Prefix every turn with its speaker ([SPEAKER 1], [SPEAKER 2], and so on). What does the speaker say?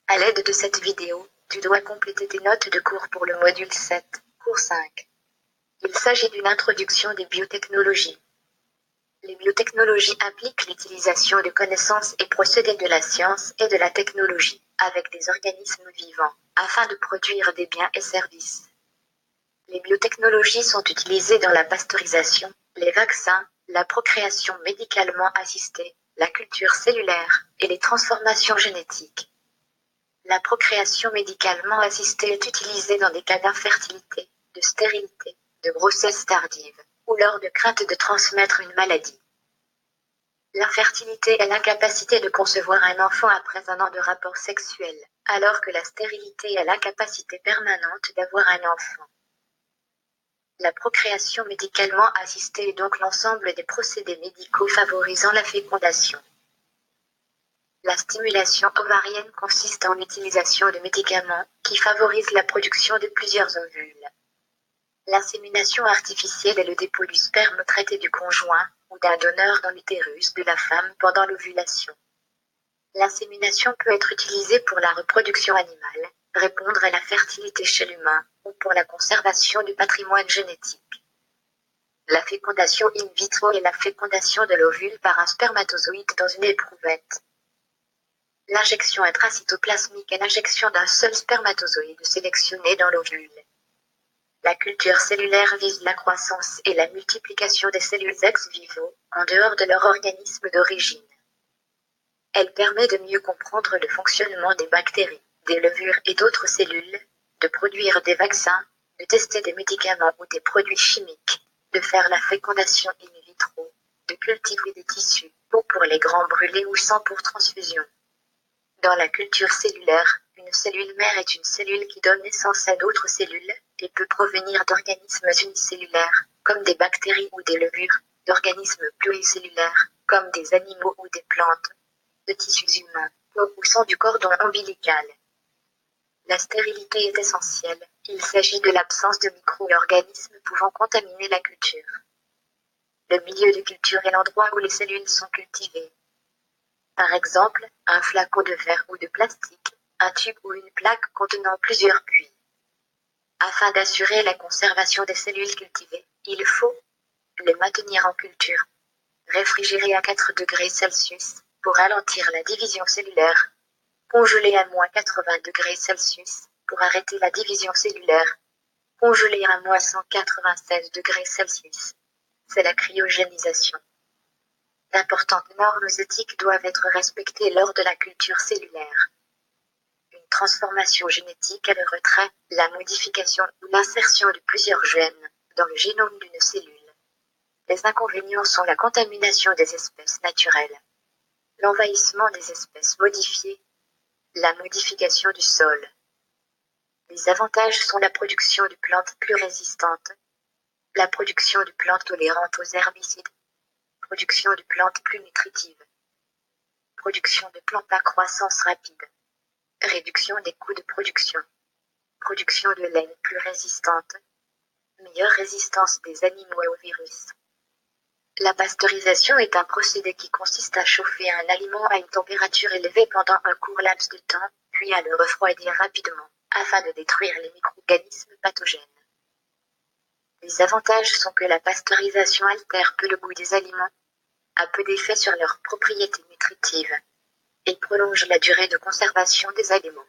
[SPEAKER 1] À l'aide de cette vidéo, tu dois compléter tes notes de cours pour le module 7, cours 5. Il s'agit d'une introduction des biotechnologies. Les biotechnologies impliquent l'utilisation de connaissances et procédés de la science et de la technologie, avec des organismes vivants, afin de produire des biens et services. Les biotechnologies sont utilisées dans la pasteurisation, les vaccins, la procréation médicalement assistée, la culture cellulaire et les transformations génétiques. La procréation médicalement assistée est utilisée dans des cas d'infertilité, de stérilité, de grossesse tardive, ou lors de crainte de transmettre une maladie. L'infertilité est l'incapacité de concevoir un enfant après un an de rapport sexuel, alors que la stérilité est l'incapacité permanente d'avoir un enfant. La procréation médicalement assistée est donc l'ensemble des procédés médicaux favorisant la fécondation. La stimulation ovarienne consiste en l'utilisation de médicaments qui favorisent la production de plusieurs ovules. L'insémination artificielle est le dépôt du sperme traité du conjoint ou d'un donneur dans l'utérus de la femme pendant l'ovulation. L'insémination peut être utilisée pour la reproduction animale, répondre à la fertilité chez l'humain, ou pour la conservation du patrimoine génétique. La fécondation in vitro est la fécondation de l'ovule par un spermatozoïde dans une éprouvette. L'injection intracytoplasmique est l'injection d'un seul spermatozoïde sélectionné dans l'ovule. La culture cellulaire vise la croissance et la multiplication des cellules ex vivo, en dehors de leur organisme d'origine. Elle permet de mieux comprendre le fonctionnement des bactéries, des levures et d'autres cellules, de produire des vaccins, de tester des médicaments ou des produits chimiques, de faire la fécondation in vitro, de cultiver des tissus, ou pour les grands brûlés ou sans pour transfusion. Dans la culture cellulaire, une cellule mère est une cellule qui donne naissance à d'autres cellules, et peut provenir d'organismes unicellulaires, comme des bactéries ou des levures, d'organismes pluricellulaires, comme des animaux ou des plantes, de tissus humains, ou sans du cordon ombilical. La stérilité est essentielle, il s'agit de l'absence de micro-organismes pouvant contaminer la culture. Le milieu de culture est l'endroit où les cellules sont cultivées. Par exemple, un flacon de verre ou de plastique, un tube ou une plaque contenant plusieurs puits. Afin d'assurer la conservation des cellules cultivées, il faut les maintenir en culture, réfrigérer à 4 degrés Celsius pour ralentir la division cellulaire, congeler à moins 80 degrés Celsius pour arrêter la division cellulaire, congeler à moins 196 degrés Celsius. C'est la cryogénisation. D'importantes normes éthiques doivent être respectées lors de la culture cellulaire. Une transformation génétique est le retrait, la modification ou l'insertion de plusieurs gènes dans le génome d'une cellule. Les inconvénients sont la contamination des espèces naturelles, l'envahissement des espèces modifiées, la modification du sol. Les avantages sont la production de plantes plus résistantes, la production de plantes tolérantes aux herbicides, production de plantes plus nutritives, production de plantes à croissance rapide, réduction des coûts de production, production de laine plus résistante, meilleure résistance des animaux aux virus. La pasteurisation est un procédé qui consiste à chauffer un aliment à une température élevée pendant un court laps de temps, puis à le refroidir rapidement, afin de détruire les micro-organismes pathogènes. Les avantages sont que la pasteurisation altère peu le goût des aliments, a peu d'effet sur leurs propriétés nutritives, et prolonge la durée de conservation des aliments.